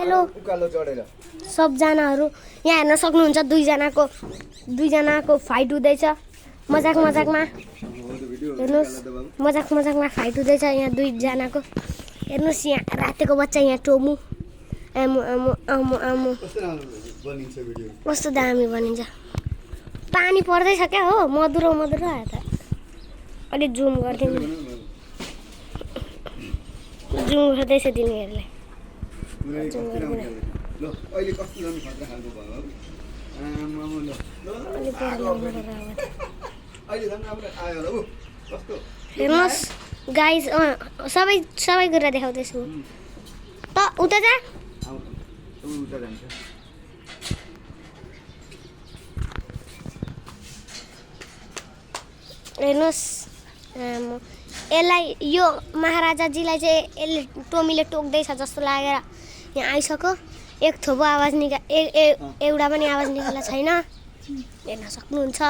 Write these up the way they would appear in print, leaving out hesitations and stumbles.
hello सबजनाहरू यहाँ हेर्न सक्नुहुन्छ दुईजनाको फाइट हुँदैछ मजाक मजाकमा हेर्नुहोस् मजाकमा फाइट हुँदैछ यहाँ दुईजनाको हेर्नुहोस् यहाँ रातेको बच्चा यहाँ टोमु आमु आमु आमु आमु कस्तो दामी बनिन्छ पानी पर्दैछ क्या हो मधुरो मधुरो आयो त अलि जुम गरिदिनु जुम गर्दैछ तिनीहरूले हेर्नुहोस् गाइस सबै कुरा देखाउँदैछु त उता जा हेर्नुहोस् यसलाई यो महाराजाजीलाई चाहिँ यसले टोमीले टोक्दैछ जस्तो लागेर यहाँ आइसक्यो एक थोपो आवाज एउटा पनि आवाज निकालेको छैन हेर्न सक्नुहुन्छ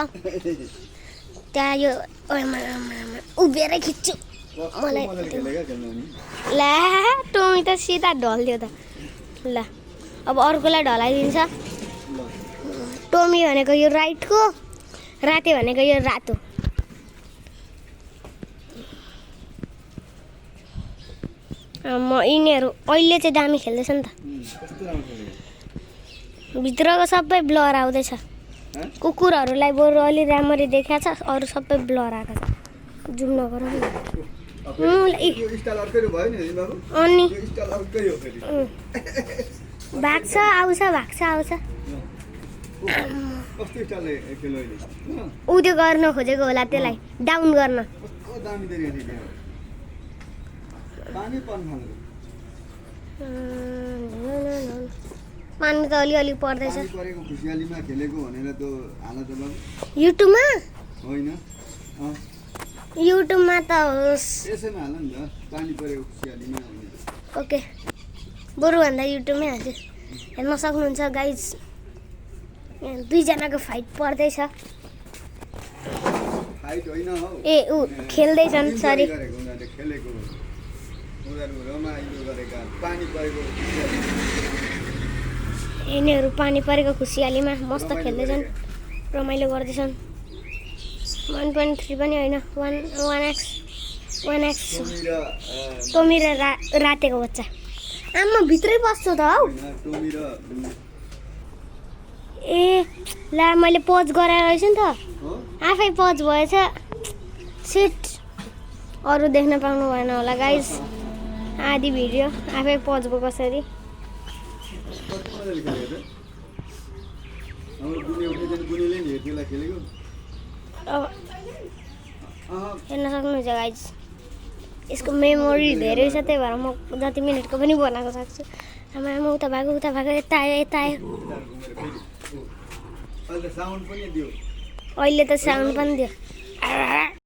त्यहाँ यो उभिएरै खिच्छु मलाई ला टोमी त सिधा ढल्दियो त ल अब अर्कोलाई ढलाइदिन्छ टोमी भनेको यो राइटको राते भनेको यो रातो यिनीहरू अहिले चाहिँ दामी खेल्दैछ नि त भित्रको सबै ब्लर आउँदैछ कुकुरहरूलाई बरु अलि राम्ररी देखाएको छ अरू सबै ब्लर आएको छ जुम नगरौँ अनि भाग्छ आउँछ ऊ त्यो गर्न खोजेको होला त्यसलाई डाउन गर्न पानी त अलिअलि पर्दैछ युट्युबमा त होस् ओके बरुभन्दा युट्युबमै हाल्छु हेर्न सक्नुहुन्छ गाइज दुईजनाको फाइट पर्दैछ ए ऊ खेल्दैछन् सरी यिनीहरू पानी परेको खुसियालीमा मस्त खेल्दैछन् रमाइलो गर्दैछन् 1.3 पनि होइन 1x टोमी र रातेको बच्चा आमा भित्रै बस्छु त हौ ए ला मैले पज गराएर रहेछु नि त आफै पज भएछ सिट अरू देख्न पाउनु भएन होला गाइस आधी भिडियो आफै पज भयो कसरी हेर्न सक्नुहुन्छ गाइस यसको मेमोरी धेरै छ त्यही भएर म जति मिनटको पनि बनाएको सक्छु आमा उता भागो यता आयो अहिले त साउन्ड पनि दियो